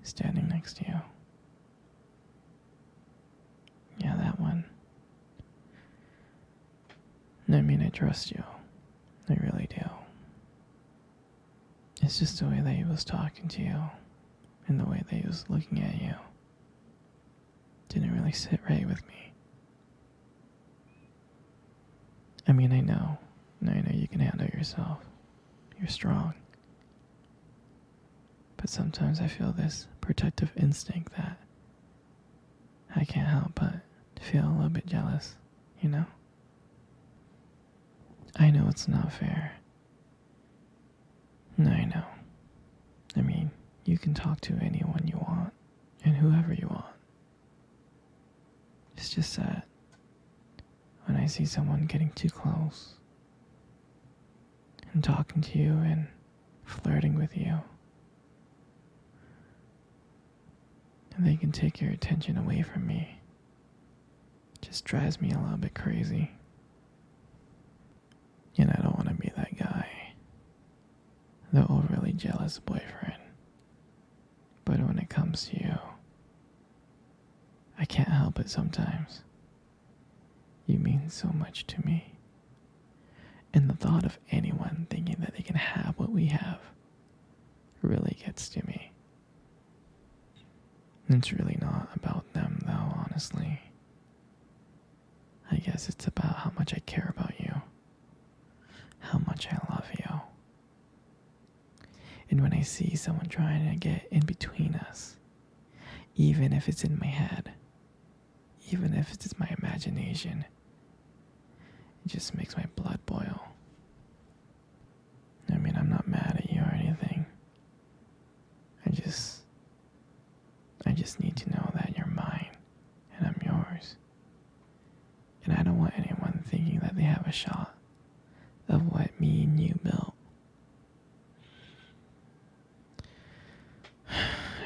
standing next to you. Yeah, that one. I mean, I trust you. I really do. It's just the way that he was talking to you and the way that he was looking at you didn't really sit right with me. I mean, I know you can handle yourself. You're strong. But sometimes I feel this protective instinct that I can't help but feel a little bit jealous, you know? I know it's not fair. I know. I mean, you can talk to anyone you want and whoever you want. It's just that when I see someone getting too close and talking to you and flirting with you, and they can take your attention away from me, it just drives me a little bit crazy. And I don't want to be that guy, the overly jealous boyfriend. But when it comes to you, I can't help it sometimes. You mean so much to me. And the thought of anyone thinking that they can have what we have really gets to me. It's really not about them, though, honestly. I guess it's about how much I care about you, how much I love you. And when I see someone trying to get in between us, even if it's in my head, even if it's my imagination, it just makes my blood boil. I mean, I'm not mad at you or anything. I just need to know that you're mine and I'm yours. And I don't want anyone thinking that they have a shot of what me and you built.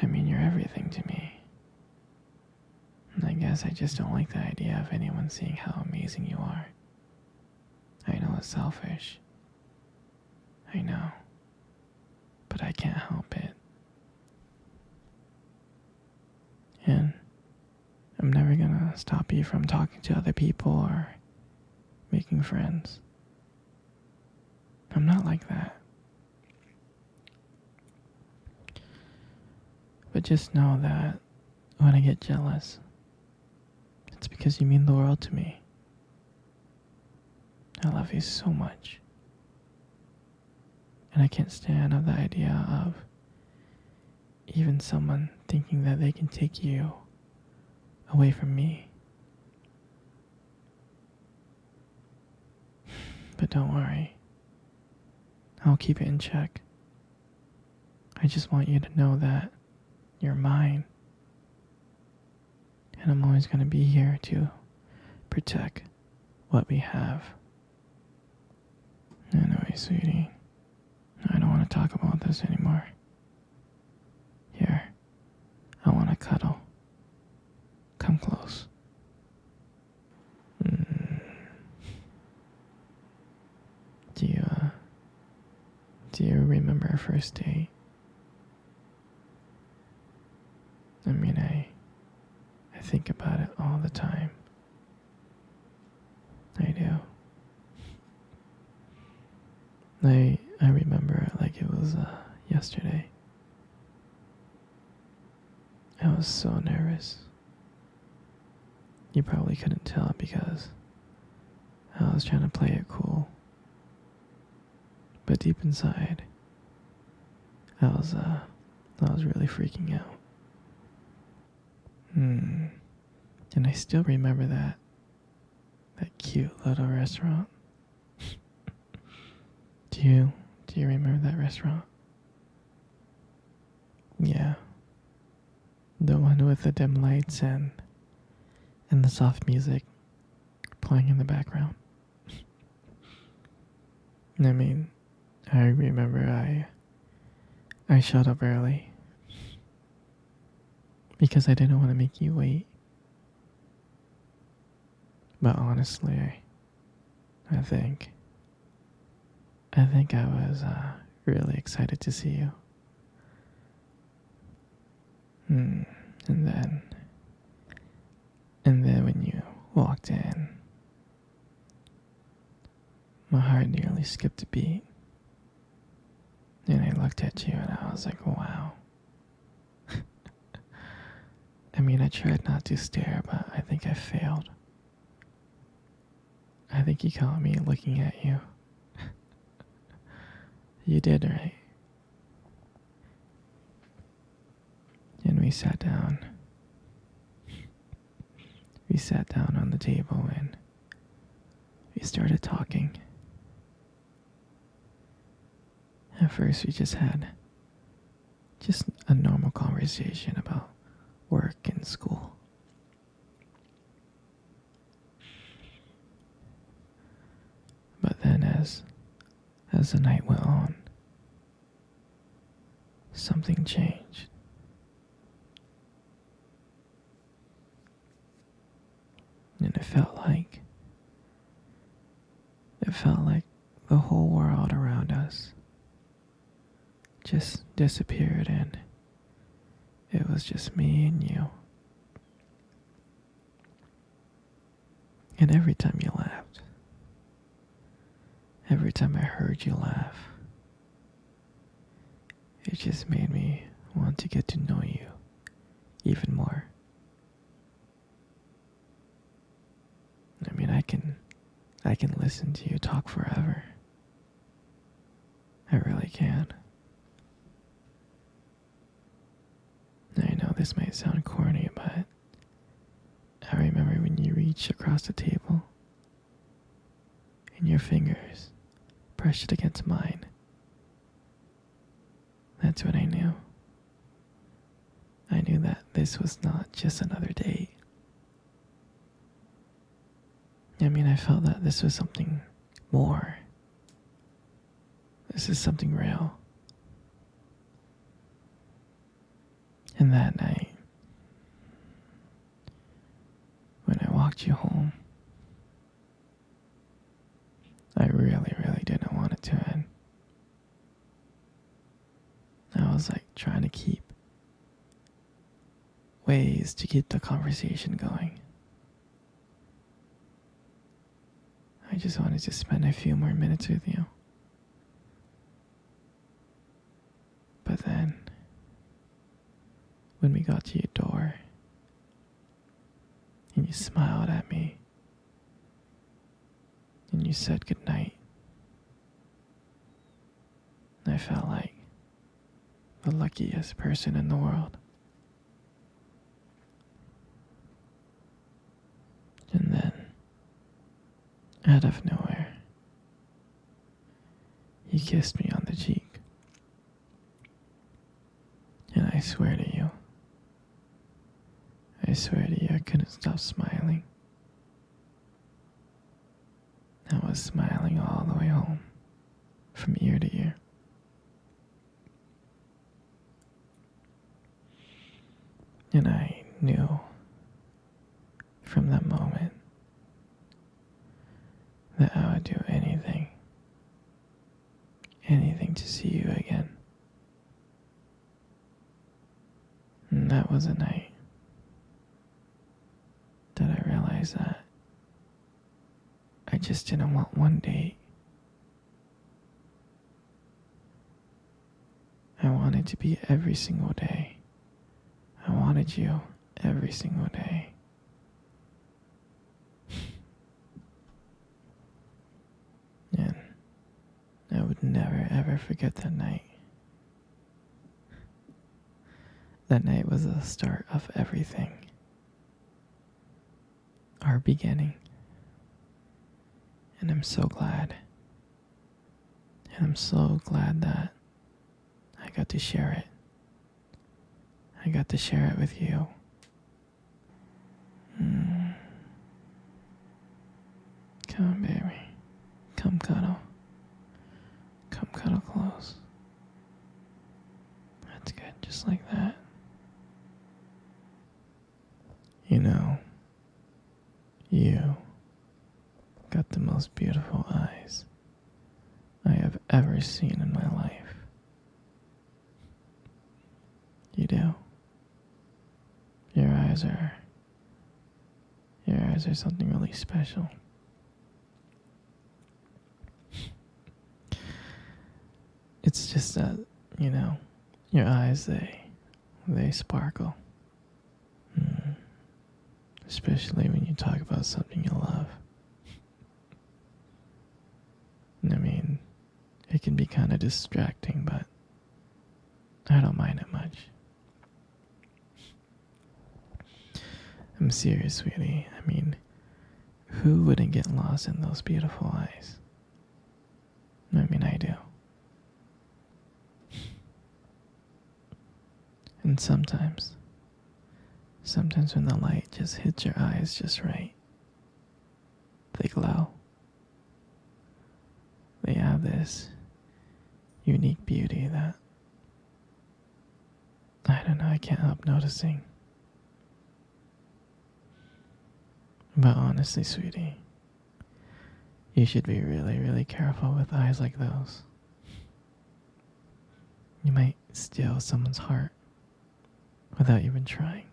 I mean, you're everything to me. And I guess I just don't like the idea of anyone seeing how amazing you are. I know it's selfish. I know. But I can't help it. And I'm never gonna stop you from talking to other people or making friends. I'm not like that. But just know that when I get jealous, it's because you mean the world to me. I love you so much. And I can't stand the idea of even someone thinking that they can take you away from me. But don't worry. I'll keep it in check. I just want you to know that you're mine. And I'm always going to be here to protect what we have. Anyway, sweetie, I don't want to talk about this anymore. Here, I want to cuddle. Come close. Do you remember our first date? I mean, I think about it all the time. I do. I remember it like it was yesterday. I was so nervous. You probably couldn't tell because I was trying to play it cool. But deep inside, I was really freaking out. And I still remember that cute little restaurant. Do you remember that restaurant? Yeah. The one with the dim lights and the soft music playing in the background. I mean, I remember I showed up early because I didn't want to make you wait. But honestly, I think I was really excited to see you. Hmm. And then, and then when you walked in, my heart nearly skipped a beat. And I looked at you and I was like, wow. I mean, I tried not to stare, but I think I failed. I think you caught me looking at you. You did, right? And we sat down. We sat down on the table and we started talking. At first, we just had just a normal conversation about work and school. But then as the night went on, something changed. And it felt like the whole world around us just disappeared and it was just me and you. And every time you laughed, every time I heard you laugh, it just made me want to get to know you even more. I mean, I can listen to you talk forever. I really can. I know this might sound corny, but I remember when you reached across the table and your fingers pressed it against mine. That's when I knew. I knew that this was not just another date. I mean, I felt that this was something more. This is something real. And that night, when I walked you home, I really, really didn't want it to end. I was like trying to keep ways to keep the conversation going. I just wanted to spend a few more minutes with you. But then, when we got to your door, and you smiled at me, and you said goodnight, I felt like the luckiest person in the world. And then, out of nowhere, you kissed me on the cheek. And I swear to you, I couldn't stop smiling. I was smiling all the way home, from ear to ear. And I knew from that moment that I would do anything to see you again. And that was a night that I realized that I just didn't want one date. I wanted to be every single day. I wanted you every single day. And I would never ever forget that night. That night was the start of everything. Our beginning. And I'm so glad. And I'm so glad that I got to share it. I got to share it with you. Come on, baby. Come cuddle. Come cuddle close. That's good, just like that. You know, you got the most beautiful eyes I have ever seen in my life. You do. your eyes are something really special. It's just that, your eyes, they sparkle. Mm. Especially when you talk about something you love. I mean, it can be kind of distracting, but I don't mind it much. I'm serious, sweetie. I mean, who wouldn't get lost in those beautiful eyes? I mean, I do. And sometimes when the light just hits your eyes just right, they glow. They have this unique beauty that, I don't know, I can't help noticing. But honestly, sweetie, you should be really, really careful with eyes like those. You might steal someone's heart without even trying.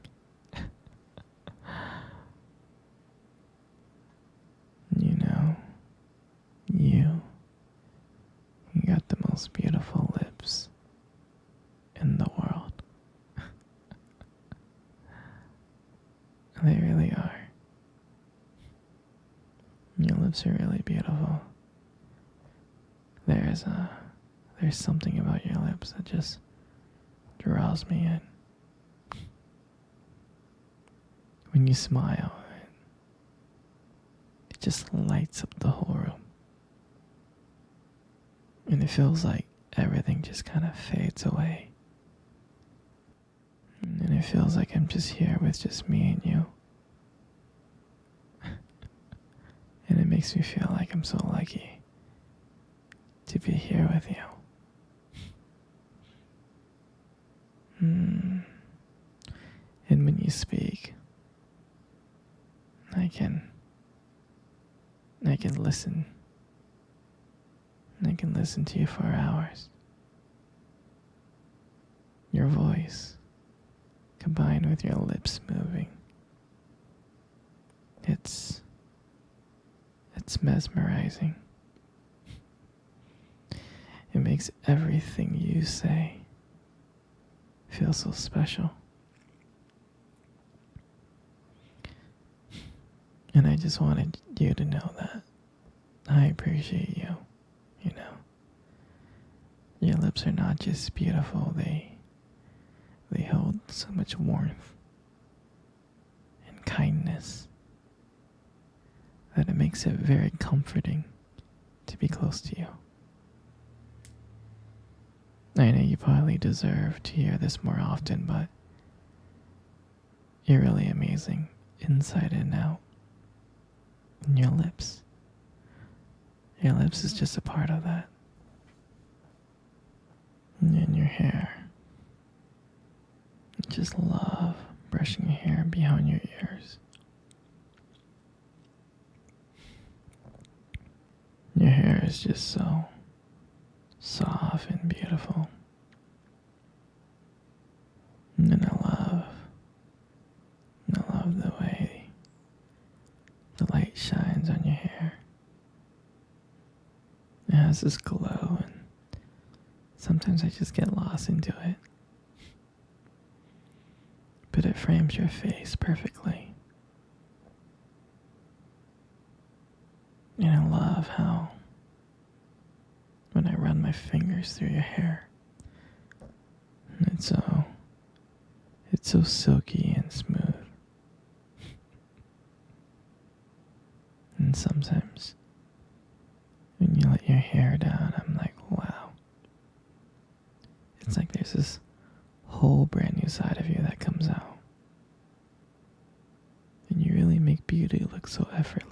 You know, you got the most beautiful lips in the world. They really are. Your lips are really beautiful. There's something about your lips that just draws me in. When you smile, it just lights up the whole room. And it feels like everything just kind of fades away. And it feels like I'm just here with just me and you. And it makes me feel like I'm so lucky to be here with you. And when you speak, I can listen. I can listen to you for hours. Your voice, combined with your lips moving, it's mesmerizing. It makes everything you say feel so special. And I just wanted you to know that I appreciate you, Your lips are not just beautiful, they hold so much warmth and kindness that it makes it very comforting to be close to you. I know you probably deserve to hear this more often, but you're really amazing, inside and out. And your lips is just a part of that. And your hair. I just love brushing your hair behind your ears. Your hair is just so soft and beautiful. And I love the way the light shines on your hair. It has this glow, and sometimes I just get lost into it. But it frames your face perfectly. And I love how when I run my fingers through your hair, it's so silky and smooth. And sometimes when you let your hair down, I'm like, wow. It's like there's this whole brand new side of you that comes out. And you really make beauty look so effortless.